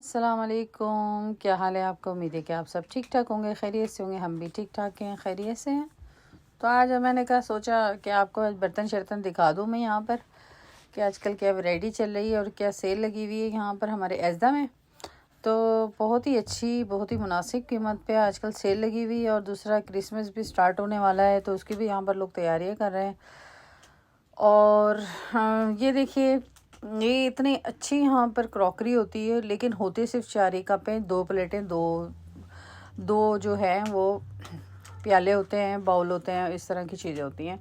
अस्सलाम वालेकुम, क्या हाल है आपका। उम्मीद है कि आप सब ठीक ठाक होंगे, खैरियत से होंगे। हम भी ठीक ठाक हैं, खैरियत से हैं। तो आज मैंने कहा सोचा कि आपको आज बर्तन शर्तन दिखा दूँ मैं यहाँ पर कि आजकल क्या वैरायटी चल रही है और क्या सेल लगी हुई है यहाँ पर हमारे एज़दा में। तो बहुत ही अच्छी, बहुत ही मुनासिब कीमत पे आजकल सेल लगी हुई है। और दूसरा क्रिसमस भी स्टार्ट होने वाला है तो उसकी भी यहाँ पर लोग तैयारियाँ कर रहे हैं। और हाँ, ये देखिए, ये इतनी अच्छी यहाँ पर क्रॉकरी होती है, लेकिन होते सिर्फ 4 ही कप हैं, 2 प्लेटें, दो दो जो है वो प्याले होते हैं, बाउल होते हैं, इस तरह की चीज़ें होती हैं।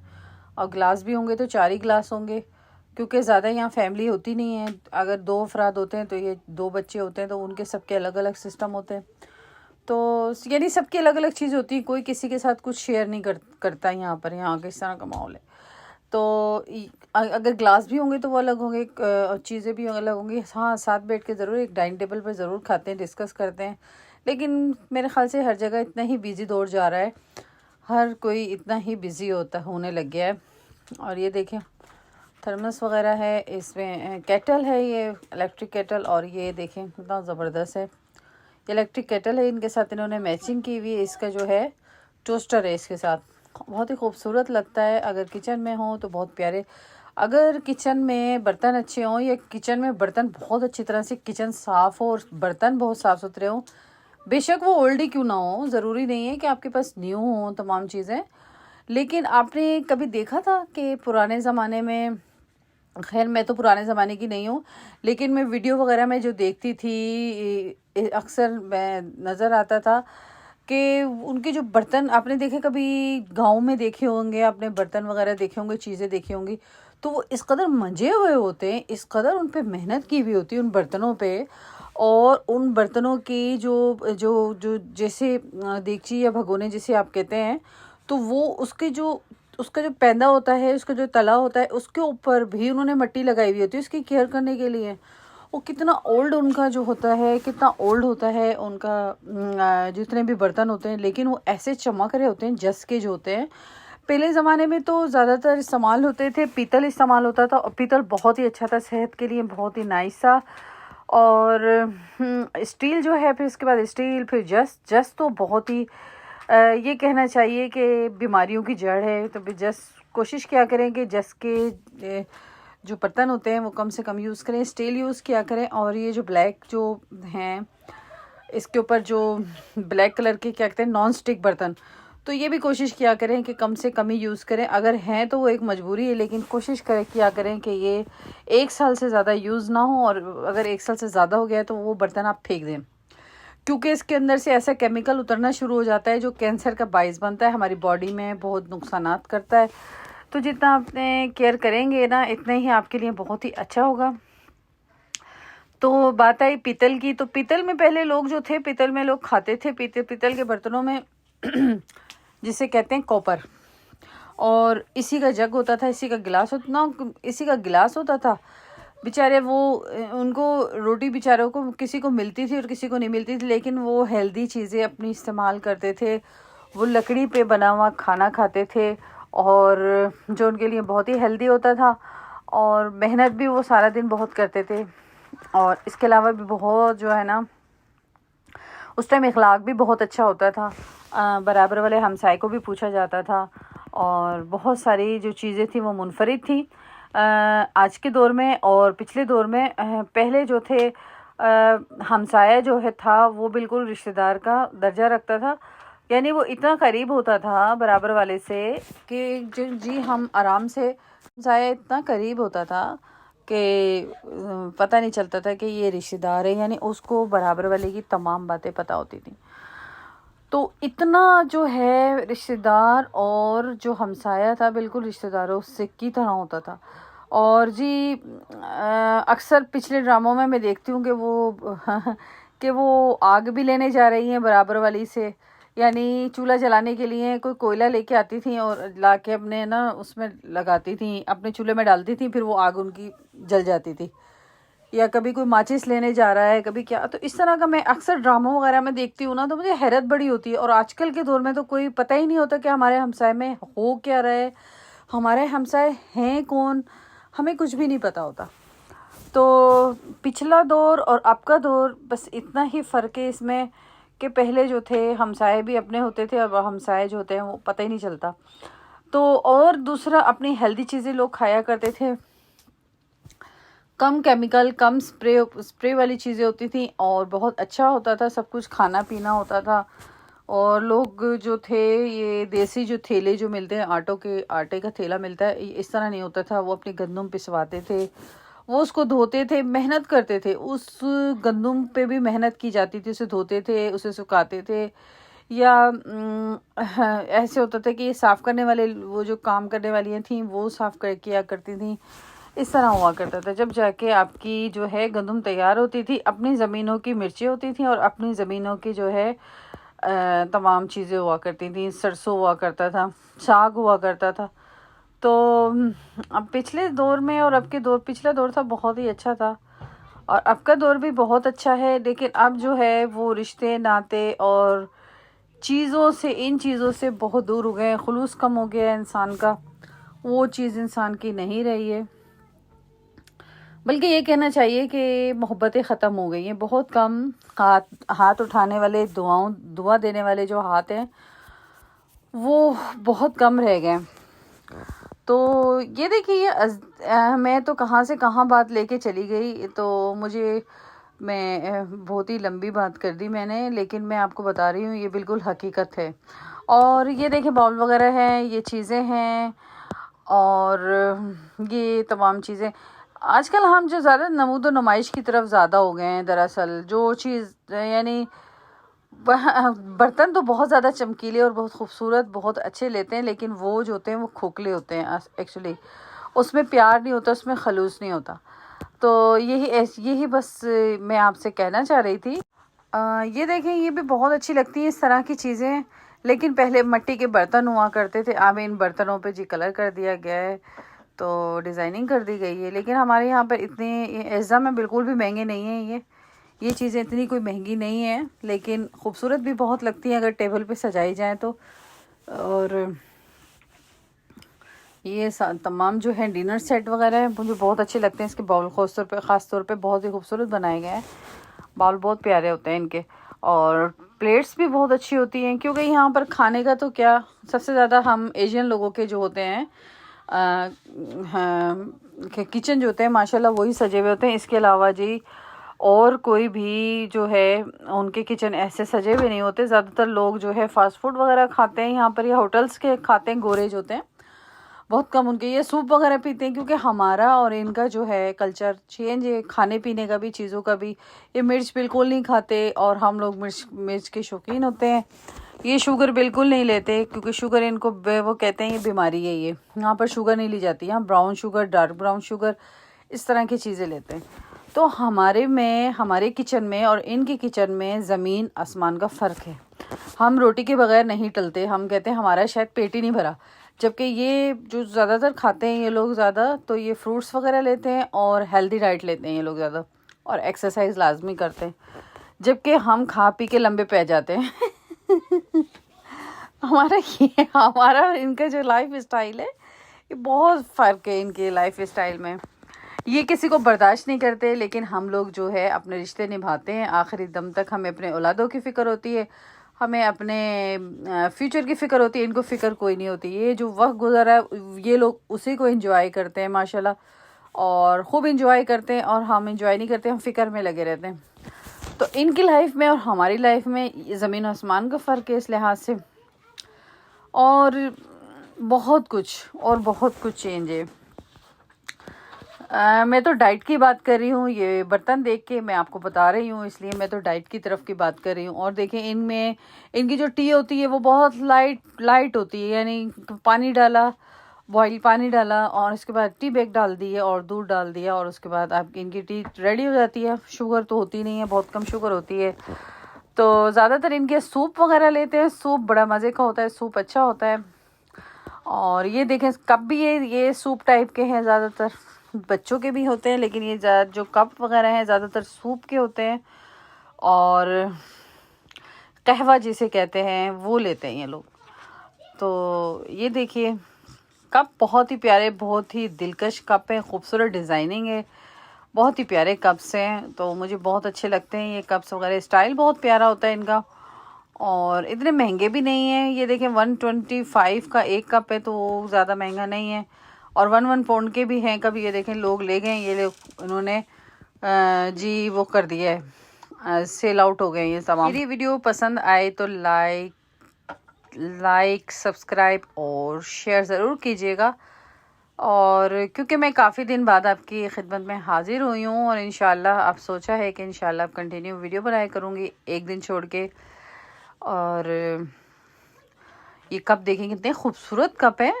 और ग्लास भी होंगे तो 4 ही ग्लास होंगे, क्योंकि ज़्यादा यहाँ फैमिली होती नहीं है। अगर 2 अफराद होते हैं तो ये 2 बच्चे होते हैं तो उनके सबके अलग अलग सिस्टम होते हैं। तो यानी सबकी अलग अलग चीज़ होती है, कोई किसी के साथ कुछ शेयर नहीं करता यहाँ पर। यहाँ के इस तरह का माहौल है। तो अगर ग्लास भी होंगे तो वो अलग होंगे, चीज़ें भी अलग होंगी। हाँ, साथ बैठ के ज़रूर एक डाइनिंग टेबल पर ज़रूर खाते हैं, डिस्कस करते हैं। लेकिन मेरे ख़्याल से हर जगह इतना ही बिज़ी दौर जा रहा है, हर कोई इतना ही बिज़ी होने लग गया है। और ये देखें, थर्मस वगैरह है, इसमें केटल है, ये इलेक्ट्रिक केटल। और ये देखें कितना ज़बरदस्त है, इलेक्ट्रिक केटल है, इनके साथ इन्होंने मैचिंग की हुई है। इसका जो है टोस्टर है इसके साथ, बहुत ही खूबसूरत लगता है। अगर किचन में हो तो बहुत प्यारे। अगर किचन में बर्तन अच्छे हों या किचन में बर्तन बहुत अच्छी तरह से किचन साफ़ हो और बर्तन बहुत साफ़ सुथरे हों, बेशक वो ओल्ड ही क्यों ना हो, ज़रूरी नहीं है कि आपके पास न्यू हो तमाम चीज़ें। लेकिन आपने कभी देखा था कि पुराने ज़माने में, खैर मैं तो पुराने ज़माने की नहीं हूँ, लेकिन मैं वीडियो वगैरह में जो देखती थी अक्सर मैं नज़र आता था कि उनके जो बर्तन आपने देखे, कभी गांव में देखे होंगे आपने, बर्तन वगैरह देखे होंगे, चीज़ें देखी होंगी, तो वो इस कदर मंजे हुए होते हैं, इस कदर उन पे मेहनत की हुई होती है उन बर्तनों पे। और उन बर्तनों की जो जो जो जैसे देगची या भगोने जिसे आप कहते हैं, तो वो उसका जो पैदा होता है, उसका जो तला होता है, उसके ऊपर भी उन्होंने मिट्टी लगाई हुई होती है उसकी केयर करने के लिए। वो कितना ओल्ड उनका जो होता है, कितना ओल्ड होता है उनका जितने भी बर्तन होते हैं, लेकिन वो ऐसे चमक रहे होते हैं, जस के जो होते हैं। पहले ज़माने में तो ज़्यादातर इस्तेमाल होते थे, पीतल इस्तेमाल होता था, और पीतल बहुत ही अच्छा था सेहत के लिए, बहुत ही नाइस था। और स्टील जो है, फिर इसके बाद स्टील, फिर जस तो बहुत ही ये कहना चाहिए कि बीमारियों की जड़ है। तो जस कोशिश किया करें कि जस के जो बर्तन होते हैं वो कम से कम यूज़ करें, स्टील यूज़ किया करें। और ये जो ब्लैक जो हैं, इसके ऊपर जो ब्लैक कलर के क्या कहते हैं, नॉन स्टिक बर्तन, तो ये भी कोशिश किया करें कि कम से कम ही यूज़ करें। अगर हैं तो वो एक मजबूरी है, लेकिन कोशिश किया करें कि ये 1 साल से ज़्यादा यूज़ ना हो। और अगर 1 साल से ज़्यादा हो गया है तो वो बर्तन आप फेंक दें, क्योंकि इसके अंदर से ऐसा केमिकल उतरना शुरू हो जाता है जो कैंसर का बाइस बनता है, हमारी बॉडी में बहुत नुकसानात करता है। तो जितना आपने केयर करेंगे ना, इतना ही आपके लिए बहुत ही अच्छा होगा। तो बात आई पीतल की, तो पीतल में पहले लोग जो थे, पीतल में लोग खाते थे, पीतल के बर्तनों में जिसे कहते हैं कॉपर। और इसी का जग होता था, इसी का गिलास होता था। बेचारे वो उनको रोटी बेचारों को किसी को मिलती थी और किसी को नहीं मिलती थी, लेकिन वो हेल्दी चीज़ें अपनी इस्तेमाल करते थे। वो लकड़ी पे बना हुआ खाना खाते थे, और जो उनके लिए बहुत ही हेल्दी होता था। और मेहनत भी वो सारा दिन बहुत करते थे। और इसके अलावा भी बहुत जो है ना, उस टाइम इखलाक भी बहुत अच्छा होता था। बराबर वाले हमसाए को भी पूछा जाता था, और बहुत सारी जो चीज़ें थी वो मुनफरिद थी आज के दौर में और पिछले दौर में। पहले जो थे हमसाया जो है था, वो बिल्कुल रिश्तेदार का दर्जा रखता था। यानी वो इतना करीब होता था बराबर वाले से कि जी हम आराम से, हमसाया इतना करीब होता था कि पता नहीं चलता था कि ये रिश्तेदार है, यानी उसको बराबर वाले की तमाम बातें पता होती थी। तो इतना जो है रिश्तेदार, और जो हमसाया था बिल्कुल रिश्तेदारों से की तरह होता था। और जी अक्सर पिछले ड्रामों में मैं देखती हूँ कि वो कि वो आग भी लेने जा रही हैं बराबर वाली से, यानी चूल्हा जलाने के लिए कोई कोयला लेके आती थी और ला के अपने ना उसमें लगाती थी, अपने चूल्हे में डालती थी, फिर वो आग उनकी जल जाती थी। या कभी कोई माचिस लेने जा रहा है, कभी क्या। तो इस तरह का मैं अक्सर ड्रामों वगैरह में देखती हूँ ना, तो मुझे हैरत बड़ी होती है। और आजकल के दौर में तो कोई पता ही नहीं होता कि हमारे हमसाए में हो क्या रहा है, हमारे हमसाए हैं कौन, हमें कुछ भी नहीं पता होता। तो पिछला दौर और अब का दौर बस इतना ही फ़र्क है इसमें कि पहले जो थे हमसाए भी अपने होते थे, अब हमसाए जो होते हैं वो पता ही नहीं चलता। तो और दूसरा, अपनी हेल्दी चीज़ें लोग खाया करते थे, कम केमिकल, कम स्प्रे वाली चीज़ें होती थी और बहुत अच्छा होता था, सब कुछ खाना पीना होता था। और लोग जो थे, ये देसी जो थैले जो मिलते हैं, आटे का थैला मिलता है, इस तरह नहीं होता था। वो अपनी गंदम पिसवाते थे, वो उसको धोते थे, मेहनत करते थे, उस गंदम पे भी मेहनत की जाती थी, उसे धोते थे, उसे सुखाते थे। या ऐसे होता था कि ये साफ़ करने वाले, वो जो काम करने वाली थी वो साफ़ कर किया करती थी। इस तरह हुआ करता था। जब जाके आपकी जो है गंदम तैयार होती थी, अपनी ज़मीनों की मिर्चें होती थी और अपनी ज़मीनों की जो है तमाम चीज़ें हुआ करती थी। सरसों हुआ करता था, साग हुआ करता था। तो अब पिछले दौर में और अब के दौर, पिछला दौर था बहुत ही अच्छा था और अब का दौर भी बहुत अच्छा है, लेकिन अब जो है वो रिश्ते नाते और चीज़ों से, इन चीज़ों से बहुत दूर हो गए हैं। खुलूस कम हो गया है इंसान का, वो चीज़ इंसान की नहीं रही है। बल्कि ये कहना चाहिए कि मोहब्बतें ख़त्म हो गई हैं। बहुत कम हाथ उठाने वाले, दुआ देने वाले जो हाथ हैं वो बहुत कम रह गए। तो ये देखिए, मैं तो कहाँ से कहाँ बात लेके चली गई, तो मैं बहुत ही लंबी बात कर दी मैंने, लेकिन मैं आपको बता रही हूँ ये बिल्कुल हकीकत है। और ये देखिए बाउल वगैरह हैं, ये चीज़ें हैं और ये तमाम चीज़ें। आजकल हम जो ज़्यादा नमूद नुमाइश की तरफ ज़्यादा हो गए हैं। दरअसल जो चीज़ यानी बर्तन तो बहुत ज़्यादा चमकीले और बहुत खूबसूरत, बहुत अच्छे लेते हैं, लेकिन वो जो होते हैं वो खोखले होते हैं एक्चुअली। उसमें प्यार नहीं होता, उसमें खलूस नहीं होता। तो यही बस मैं आपसे कहना चाह रही थी। ये देखें, ये भी बहुत अच्छी लगती हैं इस तरह की चीज़ें, लेकिन पहले मिट्टी के बर्तन हुआ करते थे, अब इन बर्तनों पे जी कलर कर दिया गया है, तो डिज़ाइनिंग कर दी गई है। लेकिन हमारे यहाँ पर इतने एज़ा में बिल्कुल भी महंगे नहीं हैं ये चीज़ें इतनी कोई महंगी नहीं है, लेकिन खूबसूरत भी बहुत लगती हैं अगर टेबल पे सजाई जाए तो। और ये तमाम जो है डिनर सेट वगैरह है, मुझे बहुत अच्छे लगते हैं। इसके बाउल ख़ास तौर पे बहुत ही खूबसूरत बनाए गए हैं। बाउल बहुत प्यारे होते हैं इनके, और प्लेट्स भी बहुत अच्छी होती हैं, क्योंकि यहाँ पर खाने का तो क्या, सबसे ज़्यादा हम एशियन लोगों के जो होते हैं किचन जो होते हैं माशाल्लाह वही सजे हुए होते हैं। इसके अलावा जी और कोई भी जो है उनके किचन ऐसे सजे हुए नहीं होते। ज़्यादातर लोग जो है फ़ास्ट फूड वगैरह खाते हैं यहाँ पर, या होटल्स के खाते हैं, गोरे जो होते हैं बहुत कम उनके ये सूप वगैरह पीते हैं, क्योंकि हमारा और इनका जो है कल्चर चेंज है, खाने पीने का भी, चीज़ों का भी। ये मिर्च बिल्कुल नहीं खाते और हम लोग मिर्च के शौकीन होते हैं। ये शुगर बिल्कुल नहीं लेते, क्योंकि शुगर इनको, वो कहते हैं ये बीमारी है। ये यहाँ पर शुगर नहीं ली जाती, यहाँ brown sugar, dark brown sugar, इस तरह की चीज़ें लेते हैं। तो हमारे किचन में और इनके किचन में ज़मीन आसमान का फ़र्क है। हम रोटी के बगैर नहीं टलते, हम कहते हैं हमारा शायद पेट ही नहीं भरा। जबकि ये जो ज़्यादातर खाते हैं ये लोग ज़्यादा, तो ये फ्रूट्स वगैरह लेते हैं और हेल्दी डाइट लेते हैं ये लोग ज़्यादा, और एक्सरसाइज लाजमी करते हैं। जबकि हम खा पी के लंबे पै जाते हैं हमारा और इनका जो लाइफ स्टाइल है, ये बहुत फ़र्क है इनके लाइफ स्टाइल में। ये किसी को बर्दाश्त नहीं करते, लेकिन हम लोग जो है अपने रिश्ते निभाते हैं आखिरी दम तक। हमें अपने औलादों की फ़िक्र होती है, हमें अपने फ्यूचर की फ़िक्र होती है, इनको फ़िक्र कोई नहीं होती। ये जो वक्त गुज़रा है ये लोग उसी को एंजॉय करते हैं माशाल्लाह, और ख़ूब एंजॉय करते हैं, और हम एंजॉय नहीं करते, हम फ़िक्र में लगे रहते हैं। तो इनकी लाइफ में और हमारी लाइफ में ज़मीन आसमान का फ़र्क है इस लिहाज से, और बहुत कुछ चेंज है। मैं तो डाइट की बात कर रही हूँ, ये बर्तन देख के मैं आपको बता रही हूँ, इसलिए मैं तो डाइट की तरफ की बात कर रही हूँ। और देखें, इनमें इनकी जो टी होती है वो बहुत लाइट होती है, यानी पानी डाला, बॉयल पानी डाला, और उसके बाद टी बैग डाल दिए और दूध डाल दिया, और उसके बाद आपकी इनकी टी रेडी हो जाती है। शुगर तो होती नहीं है, बहुत कम शुगर होती है। तो ज़्यादातर इनके सूप वगैरह लेते हैं, सूप बड़ा मज़े का होता है, सूप अच्छा होता है। और ये देखें कप भी ये सूप टाइप के हैं, ज़्यादातर बच्चों के भी होते हैं, लेकिन ये जो कप वगैरह हैं ज़्यादातर सूप के होते हैं। और कहवा जिसे कहते हैं वो लेते हैं ये लोग। तो ये देखिए कप बहुत ही प्यारे, बहुत ही दिलकश कप है, खूबसूरत डिज़ाइनिंग है, बहुत ही प्यारे कप्स हैं, तो मुझे बहुत अच्छे लगते हैं ये कप्स वगैरह। स्टाइल बहुत प्यारा होता है इनका और इतने महंगे भी नहीं हैं। ये देखें 125 का एक कप है, तो ज़्यादा महंगा नहीं है। और 1 पाउंड के भी हैं। कभी ये देखें लोग ले गए, ये लोग इन्होंने जी वो कर दिया है, सेल आउट हो गए ये तमाम। मेरी वीडियो पसंद आए तो लाइक सब्सक्राइब और शेयर ज़रूर कीजिएगा। और क्योंकि मैं काफ़ी दिन बाद आपकी खिदमत में हाजिर हुई हूँ और इंशाल्लाह आप सोचा है कि इंशाल्लाह आप कंटिन्यू वीडियो बनाया करूँगी एक दिन छोड़ के। और ये कप देखें कितने खूबसूरत कप है।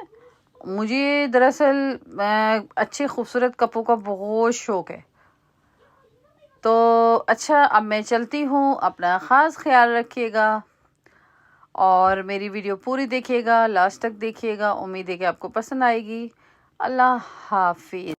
मुझे दरअसल अच्छे खूबसूरत कपों का बहुत शौक़ है। तो अच्छा, अब मैं चलती हूँ, अपना ख़ास ख्याल रखिएगा और मेरी वीडियो पूरी देखिएगा, लास्ट तक देखिएगा। उम्मीद है कि आपको पसंद आएगी। अल्लाह हाफिज़।